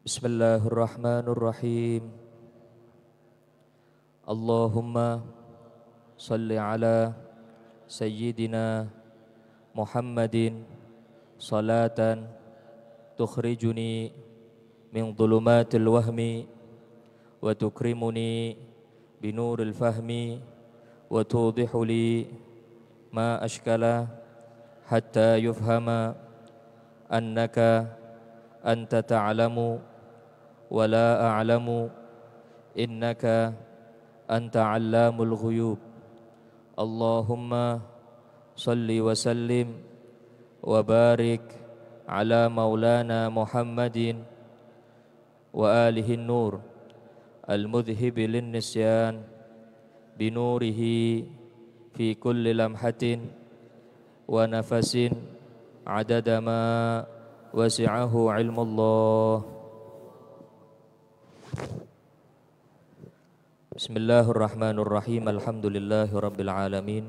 Bismillahirrahmanirrahim. Allahumma salli ala Sayyidina Muhammadin salatan tukhrijuni min dhulumatil wahmi wa tukrimuni binuril fahmi wa tudihu li ma ashkala hatta yufhama annaka anta ta'lamu wa la a'lamu innaka anta 'allamul ghuyub. Allahumma salli wa sallim wa barik ala maulana Muhammadin wa alihi nur al-mudhhibi lin-nisyan binurihi fi kulli lamhatin wa nafasin adada ma wasi'ahu ilmullah. Bismillahirrahmanirrahim. Alhamdulillahi rabbil alamin.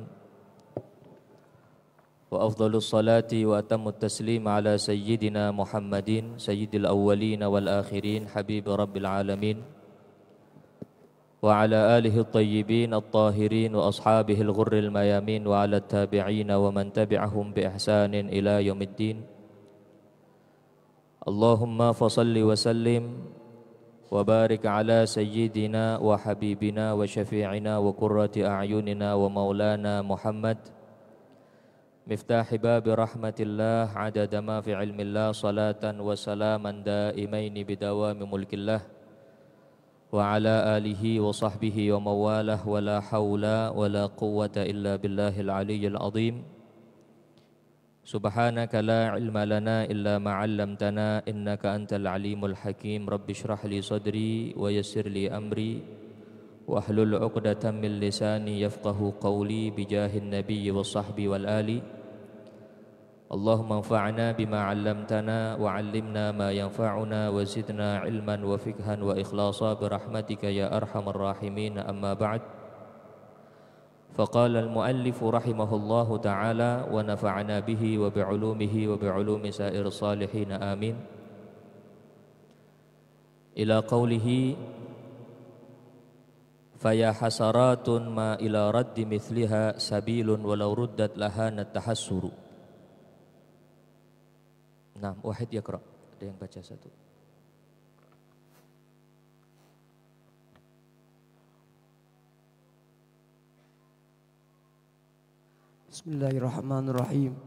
Wa afdhalus salati wa atammut taslim ala sayyidina Muhammadin sayyidil awwalin wal akhirin habibi rabbil alamin wa ala alihi at-tayyibin at-tahirin wa ashabihi al-ghurril mayamin wa ala at-tabi'in wa man tabi'ahum bi ihsanin ila yaumiddin. Allahumma fasalli wa sallim wa barik ala sayyidina wa habibina wa syafi'ina wa qurrati a'yunina wa maulana Muhammad miftahi babi rahmatillah adada ma fi ilmillah salatan wa salaman daimaini bidawami mulkillah wa ala alihi wa sahbihi wa mawalah wa la hawla wa la quwwata illa billahil aliyyil azim. Subhanaka la ilma lana illa ma 'allamtana innaka antal alimul hakim. Rabbi shrah li sadri wa yassir li amri wa hlul 'uqdatam min lisani yafqahu qawli bijahin nabiyyi was sahbi wal ali. Allahumma anfa'na bima 'allamtana wa 'allimna ma yanfa'una wa zidna ilman wa fiqhan wa ikhlasa bi rahmatika ya arhamar rahimin. Amma ba'd. Faqala al-muallif rahimahullahu ta'ala wa nafa'ana bihi wa bi'ulumihi wa bi'ulumi sa'ir salihin amin. Ila qawlihi faya hasaratun ma ila raddi mithliha sabilun walau ruddat laha natahassuru. Nah, wahid yaqra. Ada yang baca satu. Bismillahirrahmanirrahim.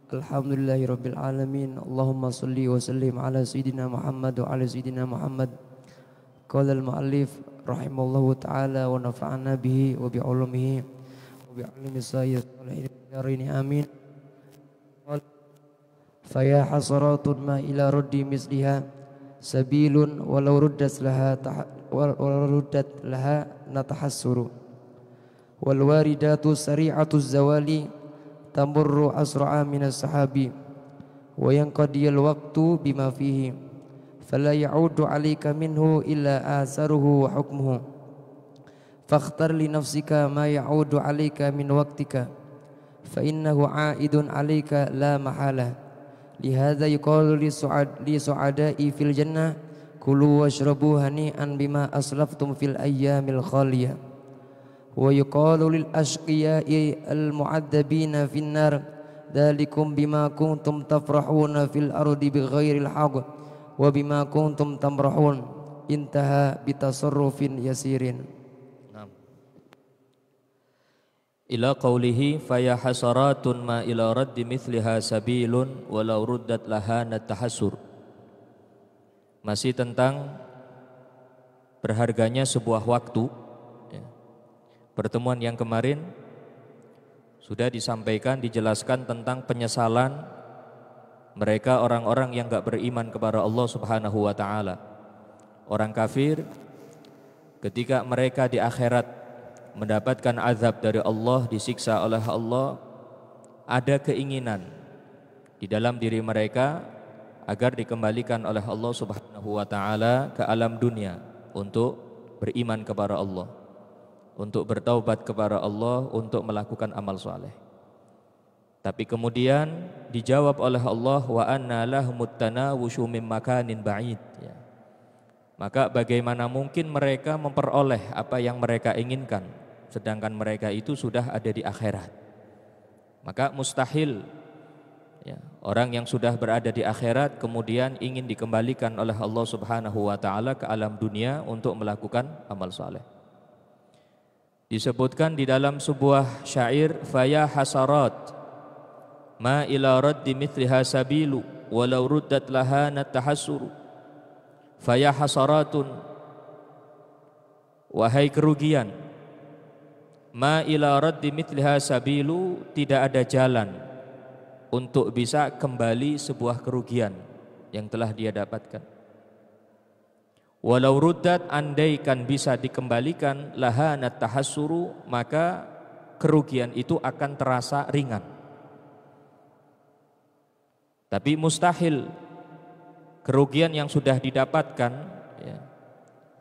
Alhamdulillahirabbil alamin. Allahumma shalli wa sallim ala sayyidina Muhammad wa ala sayyidina Muhammad. Qala al-muallif rahimallahu ta'ala wa nafa'ana bihi wa bi ulumihi wa bi ulumi salihin amin. Fa ya hasaratun ma ila raddi misliha sabilun walau ruddat laha natahassuru. Wal waridatu sari'atu zawali tamurru asra'a minas sahabi wa yanqadiyal waqtu bima fihi fala ya'udu 'alaika minhu illa asaruhu wa hukmuhu fakhtar li nafsika ma ya'udu 'alaika min waqtika fa innahu 'aidun 'alaika la mahala. Lihadza yuqalu li su'ada'i fil jannah kulu washrabu hani'an bima aslaftum fil ayyamil khaliyah. Wa yuqalu lil ashqiya'i al mu'adzabina fin nar dzalikum bima kuntum tafrahuna fil ardi bighairil haqq wa bima kuntum tamrahun. Intaha bitasarrufin yasirin. Ila qawlihi faya hasaratun ma ila raddi mithliha sabilun walau ruddat laha natahassur. Masih tentang berharganya sebuah waktu. Pertemuan yang kemarin sudah disampaikan, dijelaskan tentang penyesalan mereka orang-orang yang gak beriman kepada Allah Subhanahu wa ta'ala. Orang kafir ketika mereka di akhirat mendapatkan azab dari Allah, disiksa oleh Allah, ada keinginan di dalam diri mereka agar dikembalikan oleh Allah Subhanahu wa ta'ala ke alam dunia untuk beriman kepada Allah, untuk bertaubat kepada Allah, untuk melakukan amal soleh. Tapi kemudian dijawab oleh Allah, wa anna lahumut tanawushu min makanin ba'id, ya. maka bagaimana mungkin mereka memperoleh apa yang mereka inginkan, sedangkan mereka itu sudah ada di akhirat. Maka mustahil ya, orang yang sudah berada di akhirat kemudian ingin dikembalikan oleh Allah Subhanahu wa taala ke alam dunia untuk melakukan amal saleh. Disebutkan di dalam sebuah syair, faya hasarat ma ila raddi mithliha sabilu walau ruddat laha natahassuru. Faya hasaratun, wahai kerugian, ma ila raddi mithliha sabilu, tidak ada jalan untuk bisa kembali sebuah kerugian yang telah dia dapatkan. Walau ruddat, andaikan bisa dikembalikan, laha natahassuru, maka kerugian itu akan terasa ringan. Tapi mustahil kerugian yang sudah didapatkan ya,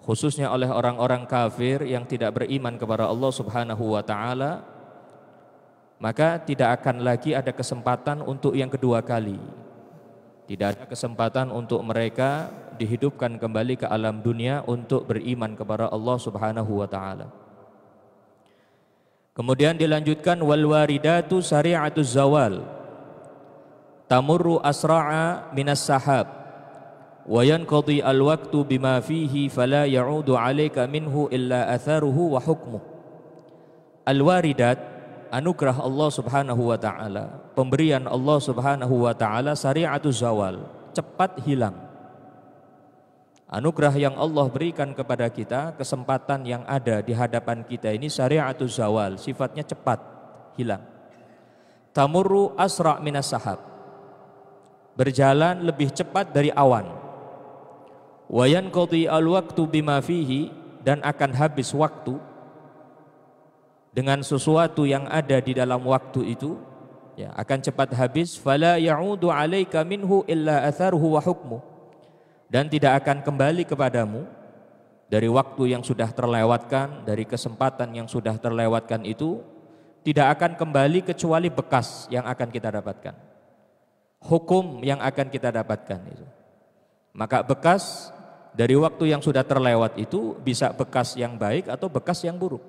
khususnya oleh orang-orang kafir yang tidak beriman kepada Allah Subhanahu wa taala, maka tidak akan lagi ada kesempatan untuk yang kedua kali. Tidak ada kesempatan untuk mereka dihidupkan kembali ke alam dunia untuk beriman kepada Allah Subhanahu wa taala. Kemudian dilanjutkan, wal waridatu sari'atuz zawal tamurru asra'a minas sahab wa yanqadi al-waqtu bima fihi fala ya'udu 'alaika minhu illa atharuhu wa hukmuh. Al-waridat, anugerah Allah Subhanahu wa taala, pemberian Allah Subhanahu wa taala, sari'atuz zawal, cepat hilang. Anugerah yang Allah berikan kepada kita, kesempatan yang ada di hadapan kita ini sari'atuz zawal, sifatnya cepat hilang. Tamurru asra' minas sahab, berjalan lebih cepat dari awan. Wa yanqadi al-waqtu bima fihi, dan akan habis waktu dengan sesuatu yang ada di dalam waktu itu ya, akan cepat habis. Fala ya'udu 'alaika minhu illa atharuhu wa hukmu, dan tidak akan kembali kepadamu dari waktu yang sudah terlewatkan, dari kesempatan yang sudah terlewatkan itu tidak akan kembali kecuali bekas yang akan kita dapatkan, hukum yang akan kita dapatkan itu. Maka bekas dari waktu yang sudah terlewat itu bisa bekas yang baik atau bekas yang buruk.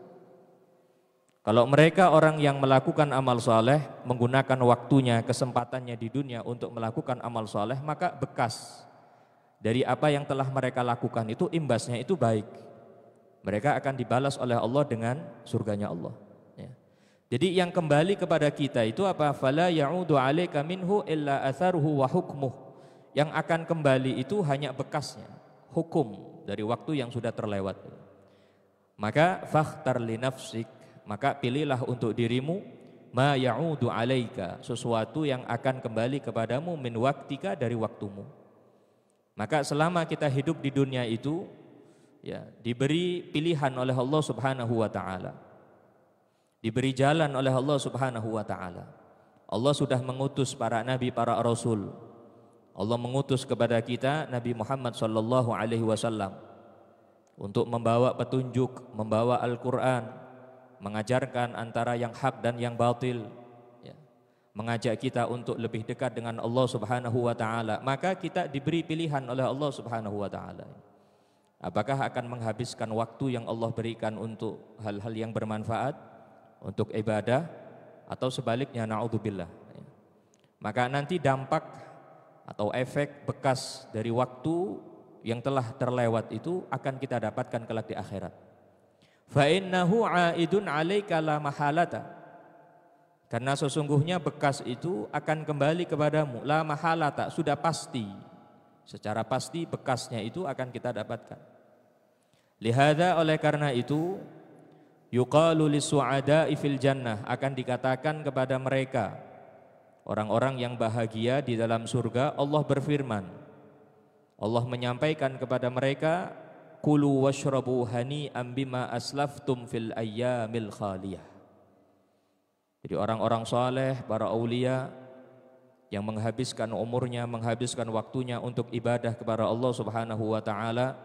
Kalau mereka orang yang melakukan amal soleh, menggunakan waktunya, kesempatannya di dunia untuk melakukan amal soleh, maka bekas dari apa yang telah mereka lakukan itu, imbasnya itu baik. Mereka akan dibalas oleh Allah dengan surganya Allah ya. Jadi yang kembali kepada kita itu apa? Fala ya'udu 'alaika minhu illa atharuhu wa hukmuh. Yang akan kembali itu hanya bekasnya, hukum dari waktu yang sudah terlewat. Maka fakhtar li nafsik, maka pilihlah untuk dirimu ma ya'udu 'alaika, sesuatu yang akan kembali kepadamu, min waktika, dari waktumu. Maka selama kita hidup di dunia itu ya, diberi pilihan oleh Allah Subhanahu wa taala, diberi jalan oleh Allah Subhanahu wa taala. Allah sudah mengutus para nabi, para rasul. Allah mengutus kepada kita Nabi Muhammad sallallahu alaihi wasallam untuk membawa petunjuk, membawa Al-Qur'an, mengajarkan antara yang hak dan yang batil ya, mengajak kita untuk lebih dekat dengan Allah Subhanahu wa taala. Maka kita diberi pilihan oleh Allah Subhanahu wa taala. Apakah akan menghabiskan waktu yang Allah berikan untuk hal-hal yang bermanfaat, untuk ibadah, atau sebaliknya, na'udzubillah. Maka nanti dampak atau efek bekas dari waktu yang telah terlewat itu akan kita dapatkan kelak di akhirat. Fa innahu 'aidun 'alaika la mahalata, karena sesungguhnya bekas itu akan kembali kepadamu, la mahalata, sudah pasti, secara pasti bekasnya itu akan kita dapatkan. Lihada, oleh karena itu, yuqalu lis-su'ada'i fil jannah, akan dikatakan kepada mereka orang-orang yang bahagia di dalam surga, Allah berfirman, Allah menyampaikan kepada mereka, kulu washrabu hani'an bima aslaftum fil ayyamil khaliyah. Jadi orang-orang saleh, para aulia yang menghabiskan umurnya, menghabiskan waktunya untuk ibadah kepada Allah Subhanahu wa taala,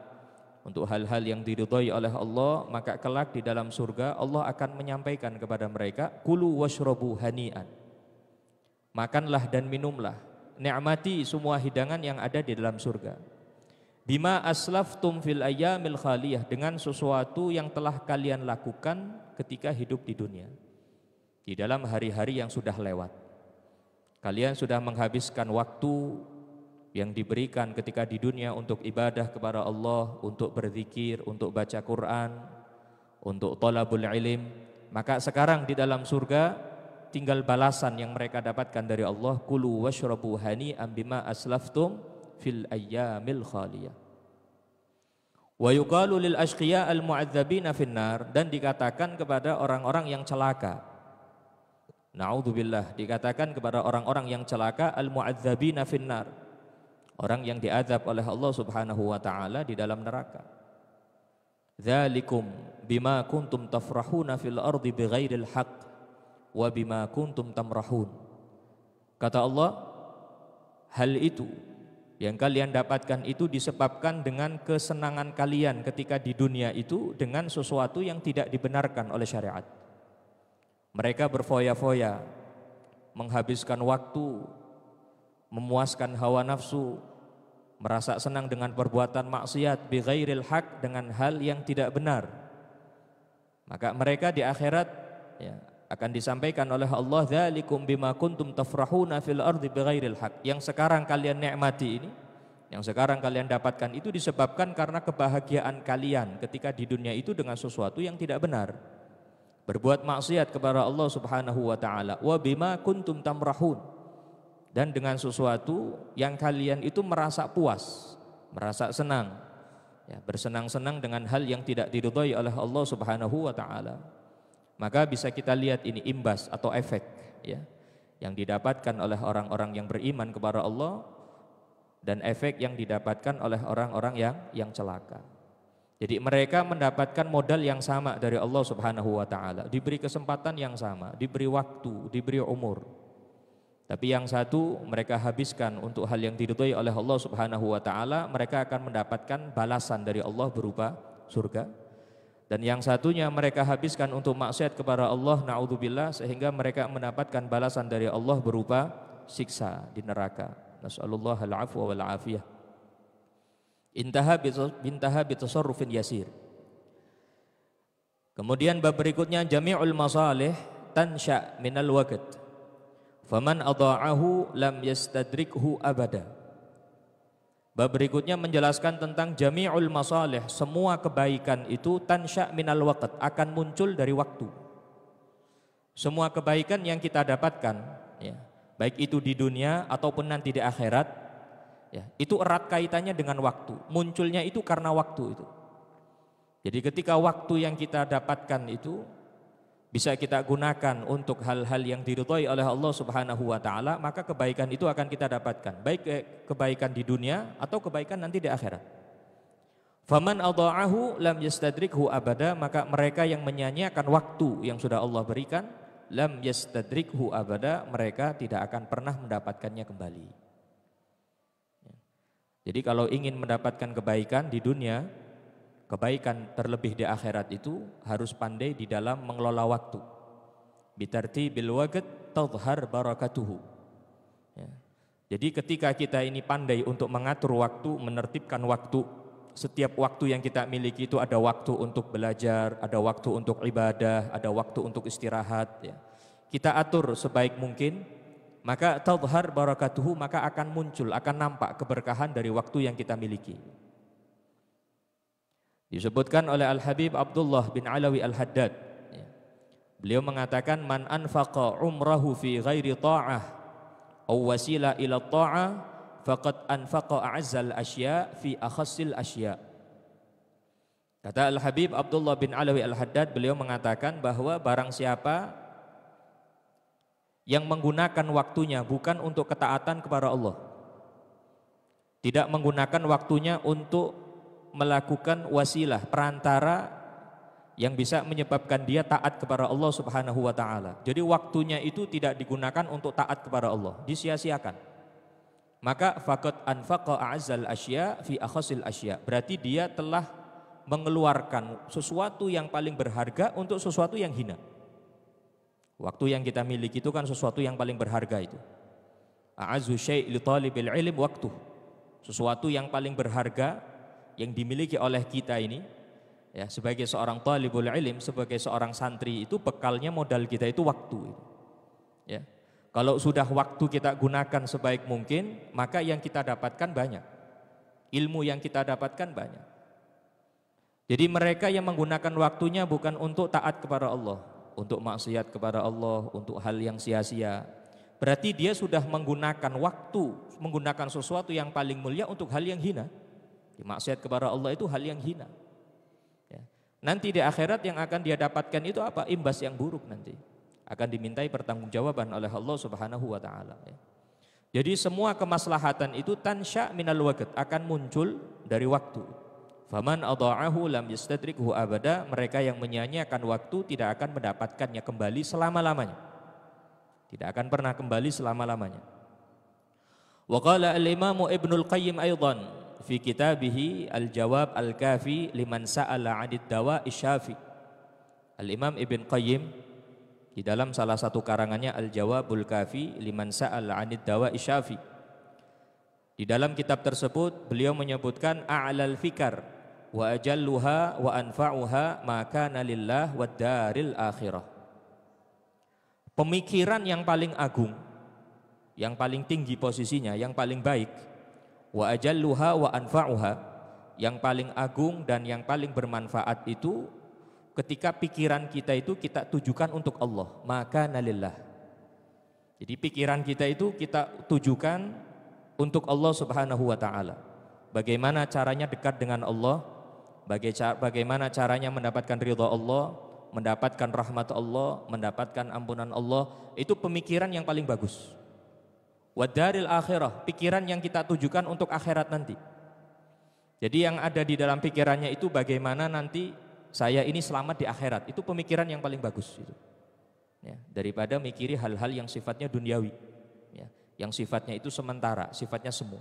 untuk hal-hal yang diridhai oleh Allah, maka kelak di dalam surga Allah akan menyampaikan kepada mereka, kulu washrabu hani'an, makanlah dan minumlah, nikmati semua hidangan yang ada di dalam surga. Bima aslaftum fil ayyamil khaliyah, dengan sesuatu yang telah kalian lakukan ketika hidup di dunia, di dalam hari-hari yang sudah lewat. Kalian sudah menghabiskan waktu yang diberikan ketika di dunia untuk ibadah kepada Allah, untuk berzikir, untuk baca Quran, untuk thalabul ilm. Maka sekarang di dalam surga tinggal balasan yang mereka dapatkan dari Allah. Kulu washrabu hani'an bima aslaftum fil ayyamil khaliyah. Wa yuqalu lil ashqiya al mu'adzabina finnar, dan dikatakan kepada orang-orang yang celaka, na'udzubillah, dikatakan kepada orang-orang yang celaka, al mu'adzabina finnar, orang yang diazab oleh Allah Subhanahu wa taala di dalam neraka. Dzalikum bima kuntum tafrahuna fil ardi bighairil haqq wa bima kuntum tamrahun. Kata Allah, hal itu yang kalian dapatkan itu disebabkan dengan kesenangan kalian ketika di dunia itu dengan sesuatu yang tidak dibenarkan oleh syariat. Mereka berfoya-foya, menghabiskan waktu, memuaskan hawa nafsu, merasa senang dengan perbuatan maksiat bighairil haq, dengan hal yang tidak benar. Maka mereka di akhirat akan disampaikan oleh Allah, dzalikum bima kuntum tafrahuna fil ardi bighairil haq. Yang sekarang kalian nikmati ini, yang sekarang kalian dapatkan itu disebabkan karena kebahagiaan kalian ketika di dunia itu dengan sesuatu yang tidak benar, berbuat maksiat kepada Allah Subhanahu wa taala. Wa bima kuntum tamrahun, dan dengan sesuatu yang kalian itu merasa puas, merasa senang, bersenang-senang dengan hal yang tidak diridhai oleh Allah Subhanahu wa taala. Maka bisa kita lihat ini imbas atau efek yang didapatkan oleh orang-orang yang beriman kepada Allah, dan efek yang didapatkan oleh orang-orang yang celaka. Jadi mereka mendapatkan modal yang sama dari Allah Subhanahu wa taala, diberi kesempatan yang sama, diberi waktu, diberi umur. Tapi yang satu mereka habiskan untuk hal yang diridhai oleh Allah Subhanahu wa taala, mereka akan mendapatkan balasan dari Allah berupa surga. Dan yang satunya mereka habiskan untuk maksiat kepada Allah, na'udzubillah, sehingga mereka mendapatkan balasan dari Allah berupa siksa di neraka. Nas'alullah al-afwa wal afiyah. Intaha bitasarrufin yasir. Kemudian bab berikutnya, jami'ul masalih tansha' minal waqt, faman adha'ahu lam yastadrikhu abada. Bab berikutnya menjelaskan tentang jami'ul masalih, semua kebaikan itu tansya' minal waqt, akan muncul dari waktu. Semua kebaikan yang kita dapatkan, baik itu di dunia ataupun nanti di akhirat, itu erat kaitannya dengan waktu. Munculnya itu karena waktu itu. Jadi ketika waktu yang kita dapatkan itu bisa kita gunakan untuk hal-hal yang diridhai oleh Allah Subhanahu wa taala, maka kebaikan itu akan kita dapatkan, baik kebaikan di dunia atau kebaikan nanti di akhirat. Faman adha'ahu lam yastadrikhu abada, maka mereka yang menyia-nyiakan waktu yang sudah Allah berikan, lam yastadrikhu abada, mereka tidak akan pernah mendapatkannya kembali. Jadi kalau ingin mendapatkan kebaikan di dunia, kebaikan terlebih di akhirat, itu harus pandai di dalam mengelola waktu. Bitartibil waqt tadhhar barakatuhu. Jadi ketika kita ini pandai untuk mengatur waktu, menertibkan waktu, setiap waktu yang kita miliki itu ada waktu untuk belajar, ada waktu untuk ibadah, ada waktu untuk istirahat, kita atur sebaik mungkin, maka tadhhar barakatuhu, maka akan muncul, akan nampak keberkahan dari waktu yang kita miliki. Disebutkan oleh Al-Habib Abdullah bin Alawi Al-Haddad, beliau mengatakan, man anfaqa umrahu fi ghairi ta'ah aw wasila ila ta'ah faqad anfaqa a'azzal asya fi akhassil asya. Kata Al-Habib Abdullah bin Alawi Al-Haddad, beliau mengatakan bahwa barang siapa yang menggunakan waktunya bukan untuk ketaatan kepada Allah, tidak menggunakan waktunya untuk melakukan wasilah, perantara yang bisa menyebabkan dia taat kepada Allah Subhanahu wa taala. Jadi waktunya itu tidak digunakan untuk taat kepada Allah, disia-siakan. Maka faqad anfaqa a'azzal asya fi akhasil asya. Berarti dia telah mengeluarkan sesuatu yang paling berharga untuk sesuatu yang hina. Waktu yang kita miliki itu kan sesuatu yang paling berharga itu. A'azzu syai' li talibil ilm waktu. Sesuatu yang paling berharga yang dimiliki oleh kita ini, ya, sebagai seorang talibul ilm, sebagai seorang santri itu bekalnya modal kita itu waktu. Ya. Kalau sudah waktu kita gunakan sebaik mungkin, maka yang kita dapatkan banyak. Ilmu yang kita dapatkan banyak. Jadi mereka yang menggunakan waktunya bukan untuk taat kepada Allah, untuk maksiat kepada Allah, untuk hal yang sia-sia. Berarti dia sudah menggunakan waktu, menggunakan sesuatu yang paling mulia untuk hal yang hina. Maksiat kepada Allah itu hal yang hina. Ya. Nanti di akhirat yang akan dia dapatkan itu apa? Imbas yang buruk nanti. Akan dimintai pertanggungjawaban oleh Allah Subhanahu wa taala. Ya. Jadi semua kemaslahatan itu tansya minal waqt, akan muncul dari waktu. Faman adha'ahu lam yastadrikhu abada, mereka yang menyia-nyiakan waktu tidak akan mendapatkannya kembali selama-lamanya. Tidak akan pernah kembali selama-lamanya. Wa qala al-Imam Ibnul Qayyim aidan fi kitabihi Al-Jawab Al-Kafi liman sa'ala 'anid dawa'i syafi. Al-Imam Ibn Qayyim di dalam salah satu karangannya Al-Jawabul Kafi liman sa'ala 'anid dawa'i syafi. Di dalam kitab tersebut beliau menyebutkan a'lal fikar wa ajalluha wa anfa'uha ma kana lillah wad daril akhirah. Pemikiran yang paling agung, yang paling tinggi posisinya, yang paling baik, wa ajalluha wa anfa'uha, yang paling agung dan yang paling bermanfaat itu ketika pikiran kita itu kita tujukan untuk Allah, maka nalillah. Jadi pikiran kita itu kita tujukan untuk Allah Subhanahu wa taala. Bagaimana caranya dekat dengan Allah? Bagaimana caranya mendapatkan ridha Allah, mendapatkan rahmat Allah, mendapatkan ampunan Allah? Itu pemikiran yang paling bagus. Wadaril akhirah, pikiran yang kita tujukan untuk akhirat nanti. Jadi yang ada di dalam pikirannya itu bagaimana nanti saya ini selamat di akhirat. Itu pemikiran yang paling bagus itu. Ya, daripada mikiri hal-hal yang sifatnya duniawi, ya, yang sifatnya itu sementara, sifatnya semu.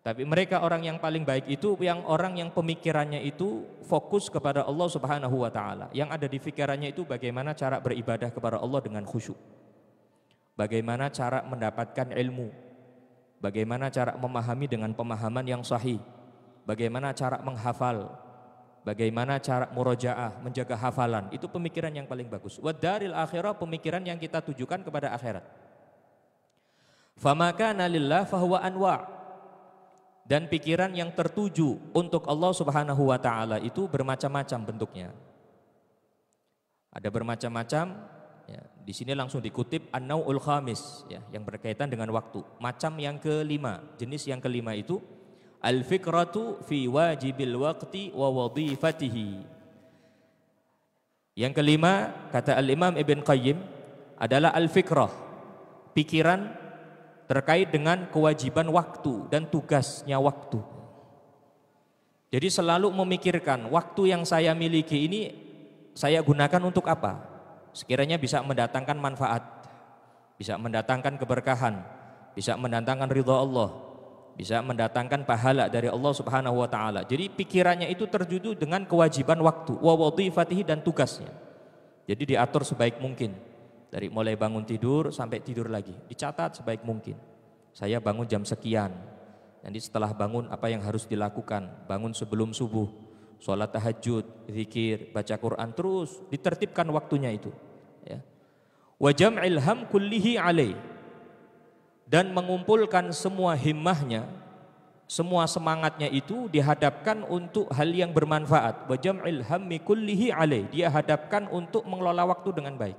Tapi mereka orang yang paling baik itu yang orang yang pemikirannya itu fokus kepada Allah Subhanahu wa taala. Yang ada di pikirannya itu bagaimana cara beribadah kepada Allah dengan khusyuk. Bagaimana cara mendapatkan ilmu, bagaimana cara memahami dengan pemahaman yang sahih, bagaimana cara menghafal, bagaimana cara murojaah, menjaga hafalan. Itu pemikiran yang paling bagus. Wadaril akhirah, pemikiran yang kita tujukan kepada akhirat. Famakana lillah fahuwa anwa'. Dan pikiran yang tertuju untuk Allah Subhanahu wa taala itu bermacam-macam bentuknya. Ada bermacam-macam. Ya, di sini langsung dikutip an-nau'ul khamis, ya, yang berkaitan dengan waktu. Macam yang kelima, jenis yang kelima itu al-fikratu fi wajibil waqti wa wadhifatihi. Yang kelima kata al-Imam Ibn Qayyim adalah al-fikrah, pikiran terkait dengan kewajiban waktu dan tugasnya waktu. Jadi selalu memikirkan waktu yang saya miliki ini saya gunakan untuk apa? Sekiranya bisa mendatangkan manfaat, bisa mendatangkan keberkahan, bisa mendatangkan ridha Allah, bisa mendatangkan pahala dari Allah Subhanahu wa taala. Jadi pikirannya itu tertuju dengan kewajiban waktu, wa wadhifatihi, dan tugasnya. Jadi diatur sebaik mungkin. Dari mulai bangun tidur sampai tidur lagi, dicatat sebaik mungkin. Saya bangun jam sekian. Nanti setelah bangun apa yang harus dilakukan? Bangun sebelum subuh, sholat tahajud, zikir, baca Quran, terus ditertibkan waktunya itu. Ya. Wa jam'il ham kullihi alaih, dan mengumpulkan semua himmahnya, semua semangatnya itu dihadapkan untuk hal yang bermanfaat. Wa jam'il hammi kullihi alaih, dia hadapkan untuk mengelola waktu dengan baik.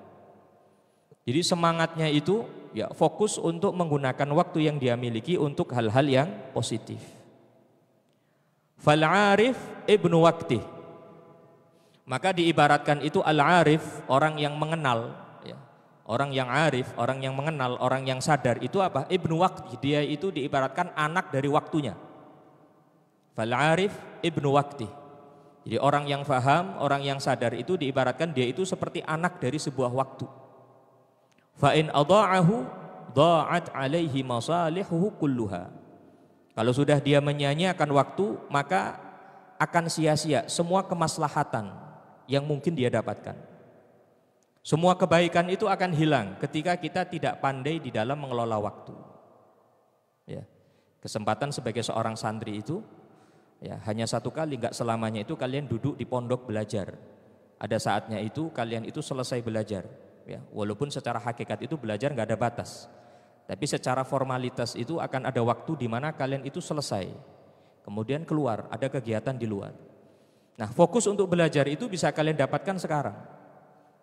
Jadi semangatnya itu ya fokus untuk menggunakan waktu yang dia miliki untuk hal-hal yang positif. Fal-arif ibnu waqtih, maka diibaratkan itu al-arif, orang yang mengenal, ya. Orang yang arif, orang yang mengenal, orang yang sadar itu apa? Ibnu waqtih, dia itu diibaratkan anak dari waktunya. Fal-arif ibnu waqtih. Jadi orang yang faham, orang yang sadar itu diibaratkan dia itu seperti anak dari sebuah waktu. Fa in adha'ahu dha'at alaihi masalihuhu kulluha. Kalau sudah dia menyia-nyiakan waktu, maka akan sia-sia semua kemaslahatan yang mungkin dia dapatkan. Semua kebaikan itu akan hilang ketika kita tidak pandai di dalam mengelola waktu. Ya. Kesempatan sebagai seorang santri itu Ya, hanya satu kali, enggak selamanya itu kalian duduk di pondok belajar. Ada saatnya itu kalian itu selesai belajar. Ya, walaupun secara hakikat itu belajar enggak ada batas. Tapi secara formalitas itu akan ada waktu di mana kalian itu selesai. Kemudian keluar, ada kegiatan di luar. Nah, fokus untuk belajar itu bisa kalian dapatkan sekarang.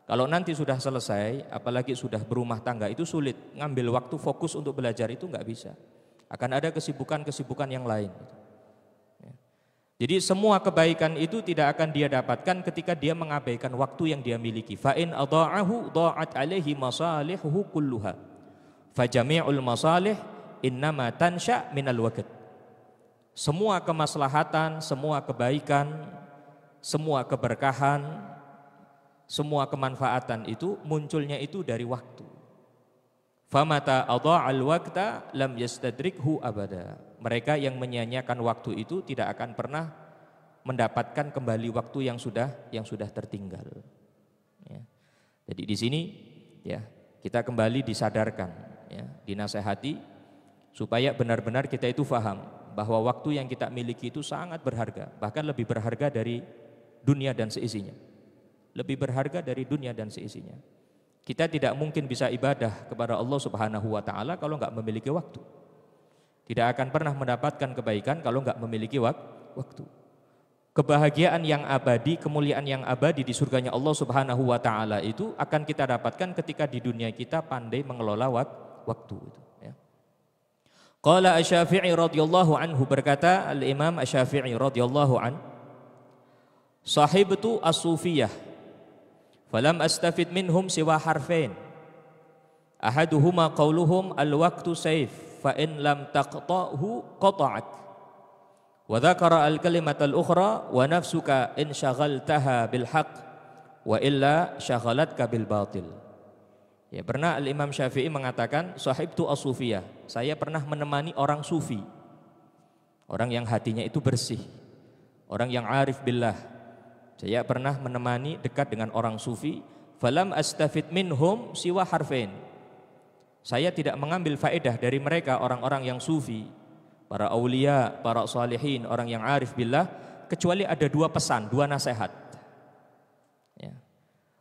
Kalau nanti sudah selesai, apalagi sudah berumah tangga, itu sulit. Ngambil waktu fokus untuk belajar itu enggak bisa. Akan ada kesibukan-kesibukan yang lain. Jadi semua kebaikan itu tidak akan dia dapatkan ketika dia mengabaikan waktu yang dia miliki. Fa in adha'ahu dha'at alaihi masalihuhu kulluha. Fa jami'ul masalih innama tansha minal waqt. Semua kemaslahatan, semua kebaikan, semua keberkahan, semua kemanfaatan itu munculnya itu dari waktu. Famata adha'al waqta lam yastadrikhu abada. Mereka yang menyia-nyiakan waktu itu tidak akan pernah mendapatkan kembali waktu yang sudah tertinggal. Ya. Jadi di sini ya kita kembali disadarkan, ya, dinasehati supaya benar-benar kita itu faham bahwa waktu yang kita miliki itu sangat berharga, bahkan lebih berharga dari dunia dan seisinya. Lebih berharga dari dunia dan seisinya. Kita tidak mungkin bisa ibadah kepada Allah Subhanahu wa taala kalau enggak memiliki waktu. Tidak akan pernah mendapatkan kebaikan kalau enggak memiliki waktu. Kebahagiaan yang abadi, kemuliaan yang abadi di surganya Allah Subhanahu wa taala itu akan kita dapatkan ketika di dunia kita pandai mengelola waktu itu, ya. Qala Asy-Syafi'i radhiyallahu anhu, berkata Al-Imam Asy-Syafi'i radhiyallahu an, sahibtu as-sufiyah falam astafid minhum siwa harfain. Ahaduhuma qauluhum al-waqtu sayf fa in lam taqta'hu qata'ak. Wa dzakara al-kalimatal ukhra wa nafsuka in syaghaltaha bil haqq wa illa syagalatka bil batil. Ya, pernah Al-Imam Syafi'i mengatakan, sahibtu as-sufiyah, saya pernah menemani orang sufi. Orang yang hatinya itu bersih, orang yang arif billah. Saya pernah menemani dekat dengan orang sufi, falam astafid minhum siwa harfain. Saya tidak mengambil faedah dari mereka orang-orang yang sufi, para aulia, para salihin, orang yang arif billah, kecuali ada dua pesan, dua nasihat. Ya.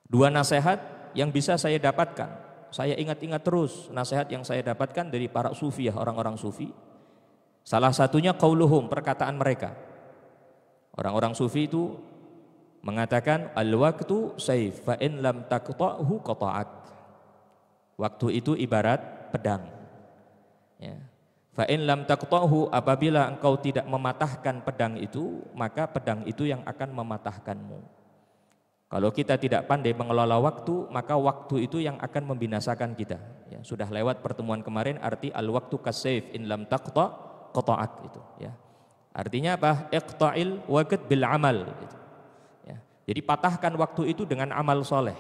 Dua nasihat yang bisa saya dapatkan. Saya ingat-ingat terus nasihat yang saya dapatkan dari para sufiah, orang-orang sufi. Salah satunya qauluhum, perkataan mereka. Orang-orang sufi itu mengatakan al-waqtu sayf fa in lam taqta'hu qata'ak. Waktu itu ibarat pedang. Ya. Fa in lam taqta'hu, apabila engkau tidak mematahkan pedang itu, maka pedang itu yang akan mematahkanmu. Kalau kita tidak pandai mengelola waktu, maka waktu itu yang akan membinasakan kita. Ya, sudah lewat pertemuan kemarin arti al-waqtu kasayf in lam taqta' qata'ak itu, ya. Artinya apa? Iqta'il waqt bil amal gitu. Ya. Jadi patahkan waktu itu dengan amal soleh,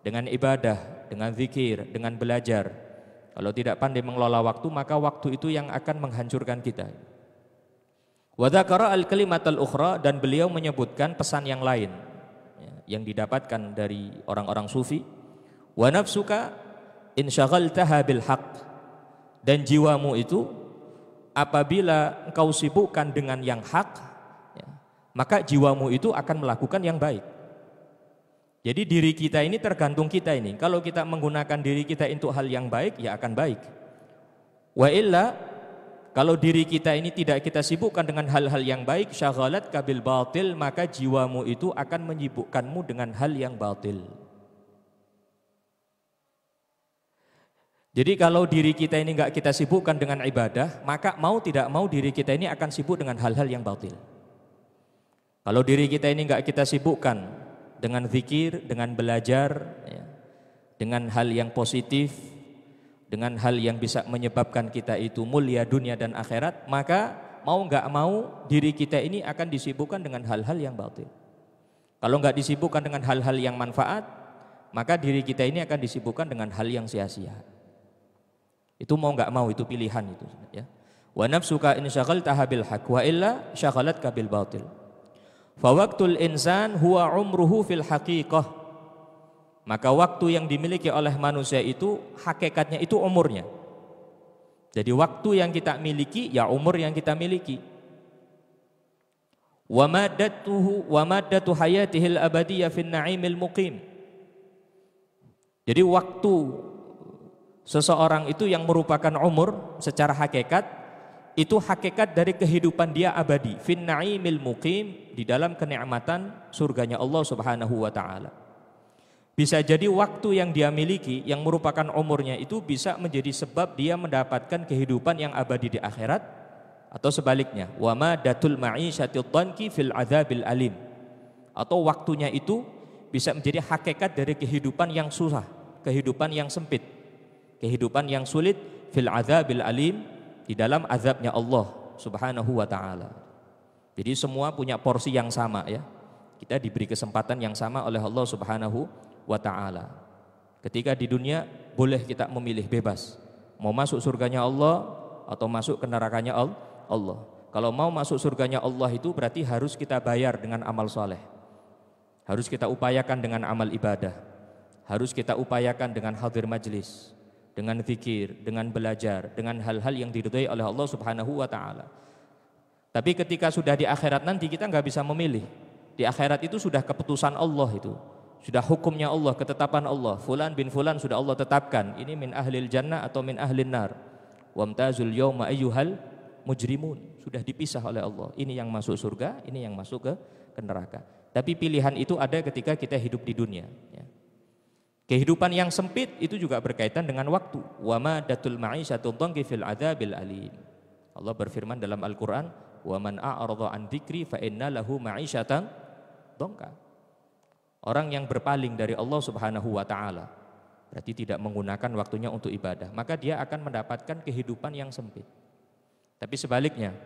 dengan ibadah, dengan zikir, dengan belajar. Kalau tidak pandai mengelola waktu, maka waktu itu yang akan menghancurkan kita. Wa dzakara al-kalimatal ukhra, dan beliau menyebutkan pesan yang lain, ya, yang didapatkan dari orang-orang sufi. Wa nafsuka in syaghaltaha bil haqq, dan jiwamu itu apabila engkau sibukkan dengan yang hak, ya, maka jiwamu itu akan melakukan yang baik. Jadi diri kita ini tergantung kita ini. Kalau kita menggunakan diri kita untuk hal yang baik, ya akan baik. Wa illa, kalau diri kita ini tidak kita sibukkan dengan hal-hal yang baik, syaghalat kabil batil, maka jiwamu itu akan menyibukkanmu dengan hal yang batil. Jadi kalau diri kita ini enggak kita sibukkan dengan ibadah, maka mau tidak mau diri kita ini akan sibuk dengan hal-hal yang batil. Kalau diri kita ini enggak kita sibukkan dengan zikir, dengan belajar, ya, dengan hal yang positif, dengan hal yang bisa menyebabkan kita itu mulia dunia dan akhirat, maka mau nggak mau diri kita ini akan disibukkan dengan hal-hal yang batil. Kalau nggak disibukkan dengan hal-hal yang manfaat, maka diri kita ini akan disibukkan dengan hal yang sia-sia. Itu mau nggak mau, itu pilihan itu, ya. Wa nafsuka in syaghaltaha bil haqq wa illa syagalatka bil batil. Fawaqtul insan huwa umruhu fil haqiqah. Maka waktu yang dimiliki oleh manusia itu hakikatnya itu umurnya. Jadi waktu yang kita miliki ya umur yang kita miliki. wa maddatu hayatihil abadiyah fin na'imil muqim. Jadi waktu seseorang itu yang merupakan umur secara hakikat, itu hakikat dari kehidupan dia abadi, fin na'imil muqim, di dalam kenikmatan surganya Allah Subhanahu wa taala. Bisa jadi waktu yang dia miliki yang merupakan umurnya itu bisa menjadi sebab dia mendapatkan kehidupan yang abadi di akhirat, atau sebaliknya, wa madatul ma'isyatid dhanki fil adzabil alim. Atau waktunya itu bisa menjadi hakikat dari kehidupan yang susah, kehidupan yang sempit, kehidupan yang sulit, fil adzabil alim, di dalam azabnya Allah Subhanahu wa taala. Jadi semua punya porsi yang sama ya. Kita diberi kesempatan yang sama oleh Allah Subhanahu wa taala. Ketika di dunia boleh kita memilih bebas, mau masuk surganya Allah atau masuk ke nerakanya Allah. Kalau mau masuk surganya Allah itu berarti harus kita bayar dengan amal soleh, harus kita upayakan dengan amal ibadah, harus kita upayakan dengan hadir majlis, dengan zikir, dengan belajar, dengan hal-hal yang diridhai oleh Allah Subhanahu wa taala. Tapi ketika sudah di akhirat nanti kita nggak bisa memilih. Di akhirat itu sudah keputusan Allah, itu sudah hukumnya Allah, ketetapan Allah. Fulan bin fulan sudah Allah tetapkan, ini min ahlil jannah atau min ahlin nar. Wamtazul yawma ayyuhal mujrimun, sudah dipisah oleh Allah. Ini yang masuk surga, ini yang masuk ke neraka. Tapi pilihan itu ada ketika kita hidup di dunia ya. Kehidupan yang sempit itu juga berkaitan dengan waktu. Wa madatul ma'isyatid dhanki fil adzabil alim. Allah berfirman dalam Al-Qur'an, wa man a'rada an dzikri fa inna lahu ma'isyatan dhanka. Orang yang berpaling dari Allah Subhanahu wa taala, berarti tidak menggunakan waktunya untuk ibadah, maka dia akan mendapatkan kehidupan yang sempit. Tapi sebaliknya,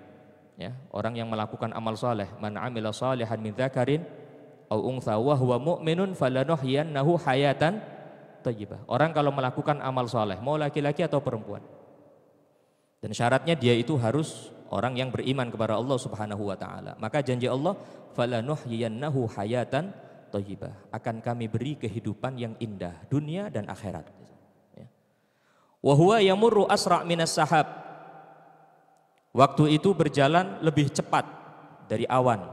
ya, orang yang melakukan amal saleh, man amila salihan min dzakarin au untha wa huwa mu'minun falanuhyiyannahu hayatan thayyibah. Orang kalau melakukan amal saleh, mau laki-laki atau perempuan, dan syaratnya dia itu harus orang yang beriman kepada Allah Subhanahu wa taala, maka janji Allah, falanuhyiyannahu hayatan thayyibah, akan kami beri kehidupan yang indah dunia dan akhirat. Wa huwa yamurru asra' minas sahab. Waktu itu berjalan lebih cepat dari awan.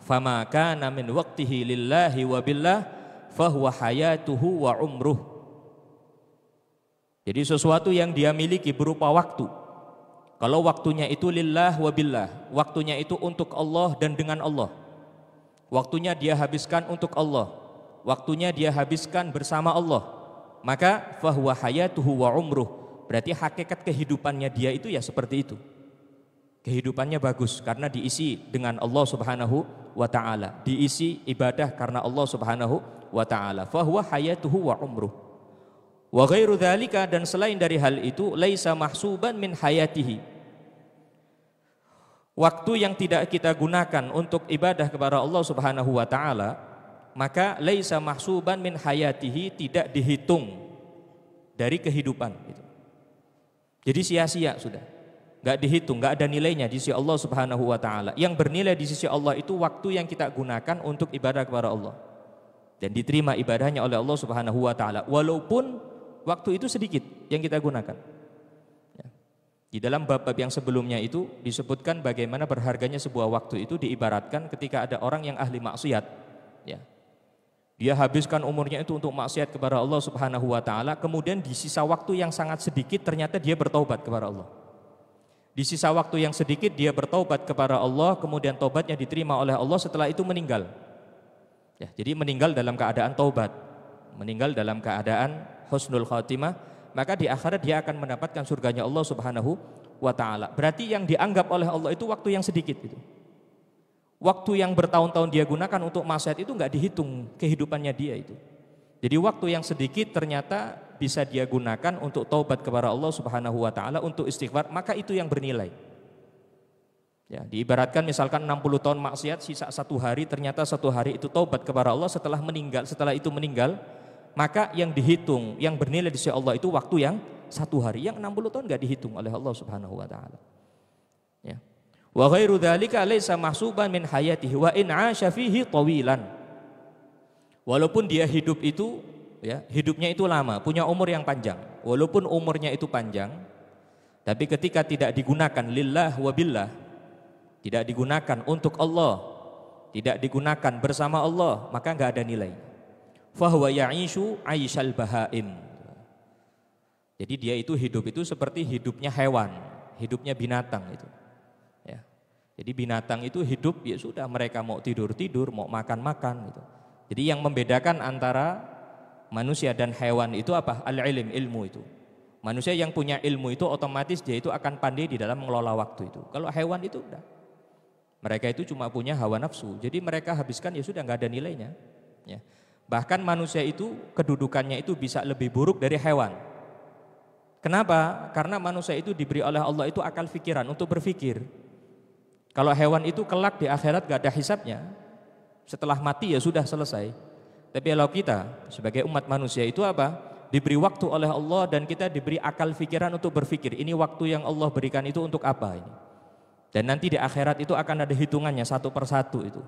Fama kana min waqtihi lillahi wa billah fahuwa hayatuhu wa umruh. Jadi sesuatu yang dia miliki berupa waktu. Kalau waktunya itu lillah wa billah, waktunya itu untuk Allah dan dengan Allah. Waktunya dia habiskan untuk Allah, waktunya dia habiskan bersama Allah, maka fahuwa hayatuhu wa umruh. Berarti hakikat kehidupannya dia itu ya seperti itu. Kehidupannya bagus karena diisi dengan Allah Subhanahu wa taala, diisi ibadah karena Allah Subhanahu wa taala. Fahuwa hayatuhu wa umruh. Wa ghairu dzalika, dan selain dari hal itu, laisa mahsuban min hayatihi. Waktu yang tidak kita gunakan untuk ibadah kepada Allah Subhanahu wa taala, maka laisa mahsuban min hayatihi, tidak dihitung dari kehidupan itu. Jadi sia-sia sudah. Enggak dihitung, enggak ada nilainya di sisi Allah Subhanahu wa taala. Yang bernilai di sisi Allah itu waktu yang kita gunakan untuk ibadah kepada Allah. Dan diterima ibadahnya oleh Allah Subhanahu wa taala walaupun waktu itu sedikit yang kita gunakan. Ya. Di dalam bab-bab yang sebelumnya itu disebutkan bagaimana berharganya sebuah waktu itu, diibaratkan ketika ada orang yang ahli maksiat, ya. Dia habiskan umurnya itu untuk maksiat kepada Allah Subhanahu wa taala, kemudian di sisa waktu yang sangat sedikit ternyata dia bertaubat kepada Allah. Di sisa waktu yang sedikit dia bertaubat kepada Allah, kemudian taubatnya diterima oleh Allah, setelah itu meninggal. Ya, jadi meninggal dalam keadaan taubat, meninggal dalam keadaan husnul khatimah, maka di akhirat dia akan mendapatkan surganya Allah Subhanahu wa taala. Berarti yang dianggap oleh Allah itu waktu yang sedikit itu. Waktu yang bertahun-tahun dia gunakan untuk maksiat itu enggak dihitung kehidupannya dia itu. Jadi waktu yang sedikit ternyata bisa dia gunakan untuk taubat kepada Allah Subhanahu wa taala, untuk istighfar, maka itu yang bernilai. Ya, diibaratkan misalkan 60 tahun maksiat, sisa 1 hari, ternyata 1 hari itu taubat kepada Allah, setelah itu meninggal, maka yang dihitung, yang bernilai di sisi Allah itu waktu yang 1 hari, yang 60 tahun enggak dihitung oleh Allah Subhanahu wa taala. Ya. Wa ghairu dzalika laisa mahsuban min hayatihi wa in 'asha fihi tawilan. Walaupun dia hidup itu, ya, hidupnya itu lama, punya umur yang panjang. Walaupun umurnya itu panjang, tapi ketika tidak digunakan lillah wa billah, tidak digunakan untuk Allah, tidak digunakan bersama Allah, maka enggak ada nilai. Fahuwa ya'ishu 'aishal bahaim. Jadi dia itu hidup itu seperti hidupnya hewan, hidupnya binatang itu. Ya. Jadi binatang itu hidup ya sudah, mereka mau tidur-tidur, mau makan-makan gitu. Jadi yang membedakan antara manusia dan hewan itu apa? Al-ilm, ilmu itu. Manusia yang punya ilmu itu otomatis dia itu akan pandai di dalam mengelola waktu itu. Kalau hewan itu enggak. Mereka itu cuma punya hawa nafsu. Jadi mereka habiskan ya sudah, enggak ada nilainya. Ya. Bahkan manusia itu kedudukannya itu bisa lebih buruk dari hewan. Kenapa? Karena manusia itu diberi oleh Allah itu akal pikiran untuk berpikir. Kalau hewan itu kelak di akhirat enggak ada hisabnya. Setelah mati ya sudah selesai. Tapi kalau kita sebagai umat manusia itu apa? Diberi waktu oleh Allah dan kita diberi akal pikiran untuk berpikir. Ini waktu yang Allah berikan itu untuk apa ini? Dan nanti di akhirat itu akan ada hitungannya satu persatu itu.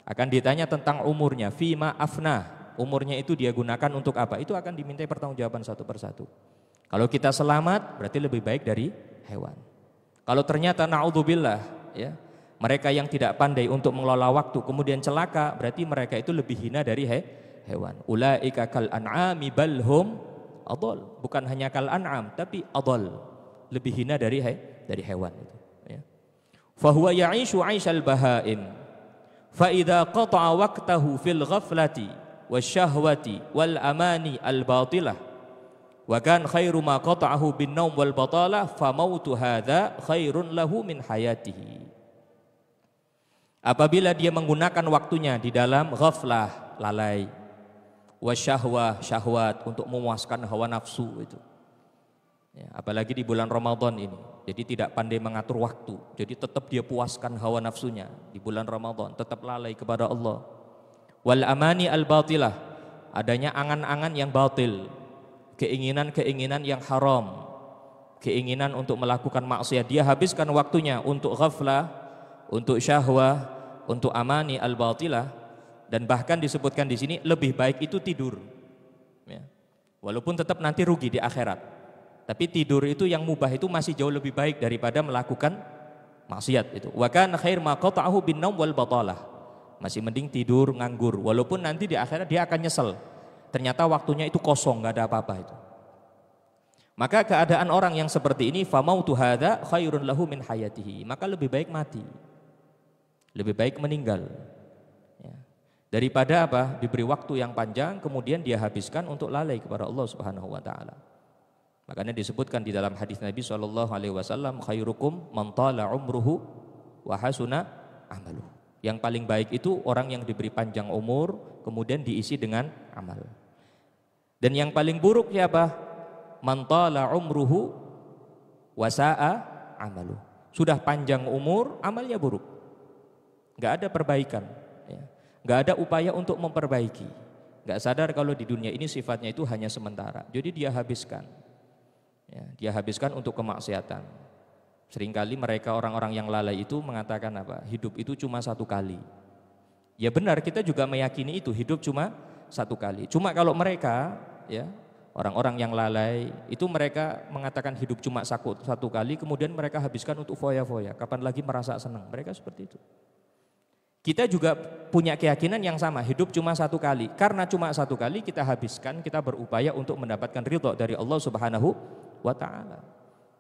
Akan ditanya tentang umurnya. Fima afnah. Umurnya itu dia gunakan untuk apa? Itu akan dimintai pertanggungjawaban satu persatu. Kalau kita selamat berarti lebih baik dari hewan. Kalau ternyata na'udzubillah ya, mereka yang tidak pandai untuk mengelola waktu kemudian celaka, berarti mereka itu lebih hina dari hewan. Ulaika kal an'ami bal hum adall. Bukan hanya kal an'am tapi adall. Lebih hina dari hewan itu, ya. Fa huwa ya'ishu 'aishal bahaim. Fa idza qata'a waqtahu fil ghaflati wasyahwati wal amani al batilah wa kan khairu ma qata'ahu bin naum wal batalah fa mautu hadza khairun lahu min hayatihi. Apabila dia menggunakan waktunya di dalam ghaflah, lalai, wasyahwah, syahwat, untuk memuaskan hawa nafsu itu. Ya, apalagi di bulan Ramadan ini. Jadi tidak pandai mengatur waktu. Jadi tetap dia puaskan hawa nafsunya di bulan Ramadan, tetap lalai kepada Allah. Wal amani al batilah, adanya angan-angan yang batil, keinginan-keinginan yang haram, keinginan untuk melakukan maksiat. Dia habiskan waktunya untuk ghaflah, untuk syahwah, untuk amani al-batilah, dan bahkan disebutkan di sini lebih baik itu tidur. Ya. Walaupun tetap nanti rugi di akhirat, tapi tidur itu yang mubah itu masih jauh lebih baik daripada melakukan maksiat itu. Wa kana khair ma qata'ahu bin naum wal batalah. Masih mending tidur nganggur, walaupun nanti di akhirat dia akan nyesel. Ternyata waktunya itu kosong, nggak ada apa-apa itu. Maka keadaan orang yang seperti ini, famautu hadza khairun lahu min hayatihi, maka lebih baik mati. Lebih baik meninggal ya, daripada apa? Diberi waktu yang panjang kemudian dia habiskan untuk lalai kepada Allah Subhanahu wa taala. Makanya disebutkan di dalam hadis Nabi SAW, khairukum man tala umruhu wa hasuna amaluh. Yang paling baik itu orang yang diberi panjang umur kemudian diisi dengan amal. Dan yang paling buruk siapa? Man tala umruhu wa sa'a amaluh. Sudah panjang umur, amalnya buruk. Nggak ada perbaikan, ya. Nggak ada upaya untuk memperbaiki. Nggak sadar kalau di dunia ini sifatnya itu hanya sementara. Jadi dia habiskan, ya, dia habiskan untuk kemaksiatan. Seringkali mereka orang-orang yang lalai itu mengatakan apa? Hidup itu cuma satu kali. Ya benar, kita juga meyakini itu, hidup cuma satu kali. Cuma kalau mereka, ya, orang-orang yang lalai itu mereka mengatakan hidup cuma satu kali, kemudian mereka habiskan untuk foya-foya. Kapan lagi merasa senang? Mereka seperti itu. Kita juga punya keyakinan yang sama, hidup cuma satu kali. Karena cuma satu kali kita habiskan, kita berupaya untuk mendapatkan ridha dari Allah Subhanahu wa taala.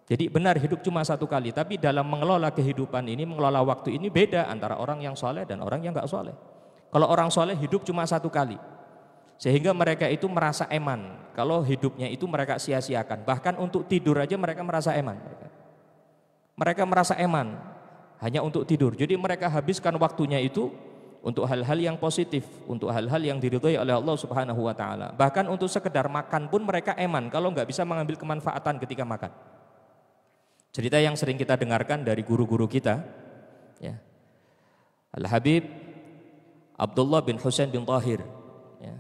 Jadi benar hidup cuma satu kali, tapi dalam mengelola kehidupan ini, mengelola waktu ini beda antara orang yang soleh dan orang yang enggak soleh. Kalau orang soleh hidup cuma satu kali, sehingga mereka itu merasa eman. Kalau hidupnya itu mereka sia-siakan, bahkan untuk tidur aja mereka merasa eman. Mereka merasa eman hanya untuk tidur. Jadi mereka habiskan waktunya itu untuk hal-hal yang positif, untuk hal-hal yang diridhai oleh Allah Subhanahu wa taala. Bahkan untuk sekedar makan pun mereka eman kalau enggak bisa mengambil kemanfaatan ketika makan. Cerita yang sering kita dengarkan dari guru-guru kita, ya. Al-Habib Abdullah bin Husain bin Tahir, ya,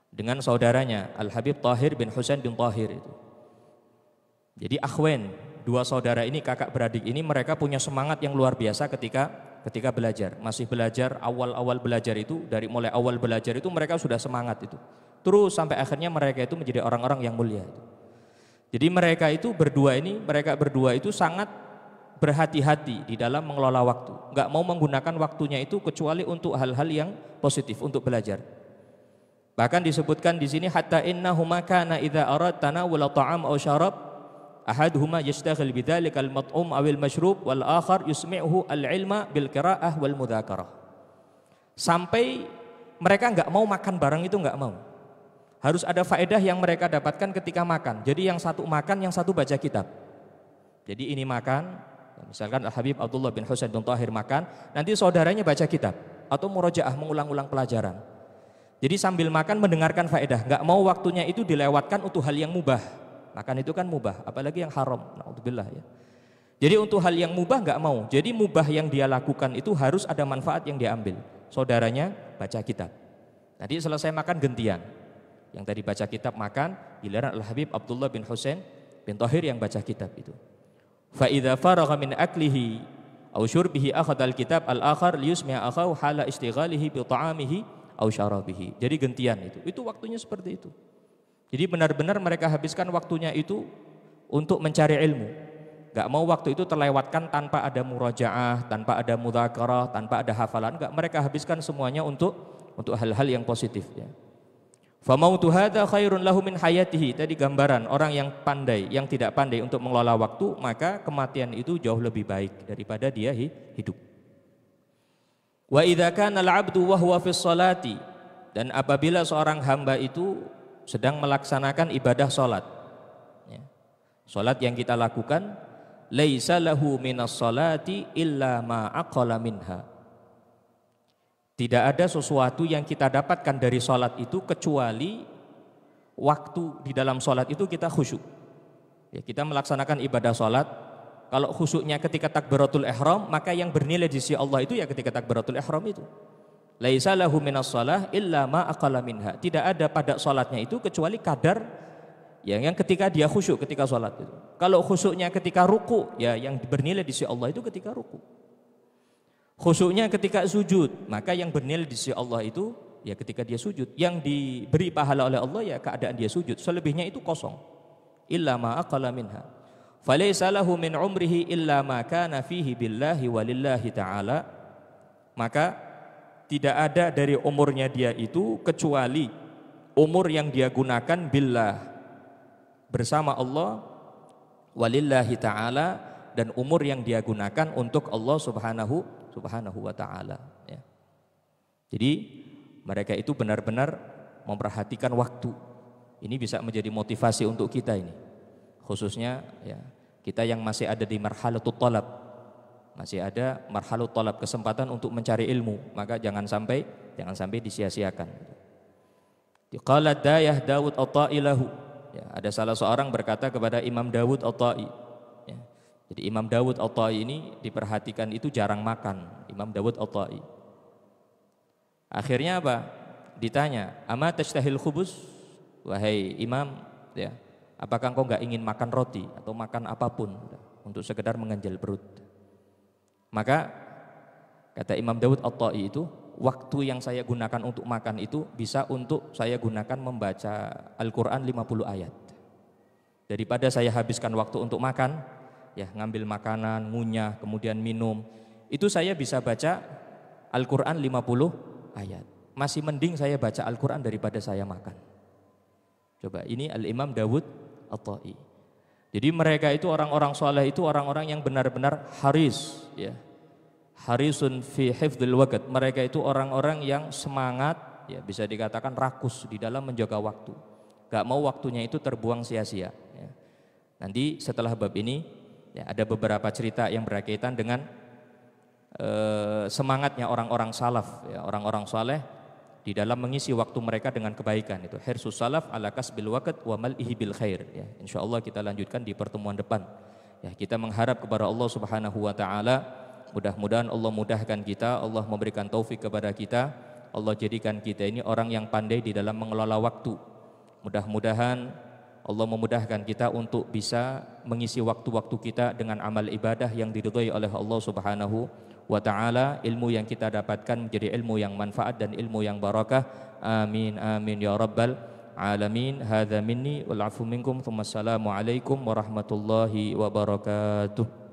dengan saudaranya Al-Habib Tahir bin Husain bin Tahir itu. Jadi akhwen, dua saudara ini, kakak beradik ini, mereka punya semangat yang luar biasa ketika belajar. Masih belajar, awal-awal belajar itu, dari mulai awal belajar itu mereka sudah semangat itu. Terus sampai akhirnya mereka itu menjadi orang-orang yang mulia itu. Jadi mereka berdua itu sangat berhati-hati di dalam mengelola waktu, nggak mau menggunakan waktunya itu kecuali untuk hal-hal yang positif, untuk belajar. Bahkan disebutkan di sini hatta innahuma kana idza arad tanawula ta'am aw syarab ahaduhuma yastaghil bidzalika al-mat'um aw al-mashrub wal akhar yusmi'uhu al-ilma bil qira'ah wal mudzakarah. Sampai mereka nggak mau makan bareng itu, nggak mau. Harus ada faedah yang mereka dapatkan ketika makan. Jadi yang satu makan, yang satu baca kitab. Jadi ini makan, misalkan Al-Habib Abdullah bin Husain bin Tahir makan, nanti saudaranya baca kitab atau murojaah, mengulang-ulang pelajaran. Jadi sambil makan mendengarkan faedah. Nggak mau waktunya itu dilewatkan untuk hal yang mubah. Makan itu kan mubah, apalagi yang haram. Na'udzubillah ya. Jadi untuk hal yang mubah nggak mau. Jadi mubah yang dia lakukan itu harus ada manfaat yang dia ambil. Saudaranya baca kitab. Nanti selesai makan gantian. Yang tadi baca kitab makan, giliran Al-Habib Abdullah bin Husain bin Tahir yang baca kitab itu. Fa idza faragha min aklihi aw syurbihi akhadha al-kitab al-akhar liyusmi'a akhahu hala istighalihi bi ta'amihi aw syarabihi. Jadi gantian itu. Itu waktunya seperti itu. Jadi benar-benar mereka habiskan waktunya itu untuk mencari ilmu. Gak mau waktu itu terlewatkan tanpa ada murajaah, tanpa ada mudzakarah, tanpa ada hafalan. Gak, mereka habiskan semuanya untuk hal-hal yang positif ya. Famautu hadza khairun lahu min hayatihi. Tadi gambaran orang yang pandai, yang tidak pandai untuk mengelola waktu, maka kematian itu jauh lebih baik daripada dia hidup. Wa idza kana al-'abdu wa huwa fi sholati, dan apabila seorang hamba itu sedang melaksanakan ibadah salat. Ya. Salat yang kita lakukan, laisa lahu minas sholati illa ma aqala minha. Tidak ada sesuatu yang kita dapatkan dari sholat itu kecuali waktu di dalam sholat itu kita khusyuk. Ya, kita melaksanakan ibadah sholat, kalau khusyuknya ketika takbiratul ihram, maka yang bernilai di sisi Allah itu ya ketika takbiratul ihram itu. Laisa lahu minas shalah illa ma aqala minha. Tidak ada pada sholatnya itu kecuali kadar yang ketika dia khusyuk ketika sholat itu. Kalau khusyuknya ketika ruku, ya yang bernilai di sisi Allah itu ketika ruku. Khusyuknya ketika sujud, maka yang bernilai di sisi Allah itu ya ketika dia sujud. Yang diberi pahala oleh Allah ya keadaan dia sujud. Selebihnya itu kosong. Illa ma aqala minha. Falaysa lahu min umrihi illa ma kana fihi billahi walillahi ta'ala. Maka tidak ada dari umurnya dia itu kecuali umur yang dia gunakan billah, bersama Allah, walillahi ta'ala, dan umur yang dia gunakan untuk Allah subhanahu wa ta'ala ya. Jadi mereka itu benar-benar memperhatikan waktu. Ini bisa menjadi motivasi untuk kita ini, khususnya ya, kita yang masih ada di marhalatut talab, masih ada marhalut talab, kesempatan untuk mencari ilmu, maka jangan sampai disia-siakan. Qala dayah Dawud at-Ta'i lahu, ya, ada salah seorang berkata kepada Imam Dawud at-Ta'i. Jadi Imam Dawud at-Ta'i ini diperhatikan itu jarang makan, Imam Dawud at-Ta'i. Akhirnya apa? Ditanya, "Ama tashtahil khubus?" Wahai Imam, ya, apakah engkau enggak ingin makan roti atau makan apapun untuk sekedar mengganjal perut? Maka kata Imam Dawud at-Ta'i itu, waktu yang saya gunakan untuk makan itu bisa untuk saya gunakan membaca Al-Qur'an 50 ayat. Daripada saya habiskan waktu untuk makan, ya, ngambil makanan, ngunyah, kemudian minum, itu saya bisa baca Al-Quran 50 ayat. Masih mending saya baca Al-Quran daripada saya makan. Coba, ini Al-Imam Dawud at-Ta'i. Jadi mereka itu orang-orang soleh itu orang-orang yang benar-benar haris, ya, harisun fi hifdzil waqt. Mereka itu orang-orang yang semangat, ya, bisa dikatakan rakus di dalam menjaga waktu. Gak mau waktunya itu terbuang sia-sia. Ya. Nanti setelah bab ini, ya, ada beberapa cerita yang berkaitan dengan semangatnya orang-orang salaf, ya, orang-orang saleh di dalam mengisi waktu mereka dengan kebaikan. Itu hirsus salaf ala kasbil waqt wa mal'ihi bil khair. Ya, insyaallah kita lanjutkan di pertemuan depan. Ya, kita mengharap kepada Allah Subhanahu wa taala, mudah-mudahan Allah mudahkan kita, Allah memberikan taufik kepada kita, Allah jadikan kita ini orang yang pandai di dalam mengelola waktu. Mudah-mudahan Allah memudahkan kita untuk bisa mengisi waktu-waktu kita dengan amal ibadah yang diridhai oleh Allah Subhanahu wa ta'ala. Ilmu yang kita dapatkan menjadi ilmu yang manfaat dan ilmu yang barakah. Amin amin ya rabbal alamin. Hadza minni wal afu minkum. Assalamu alaikum warahmatullahi wabarakatuh.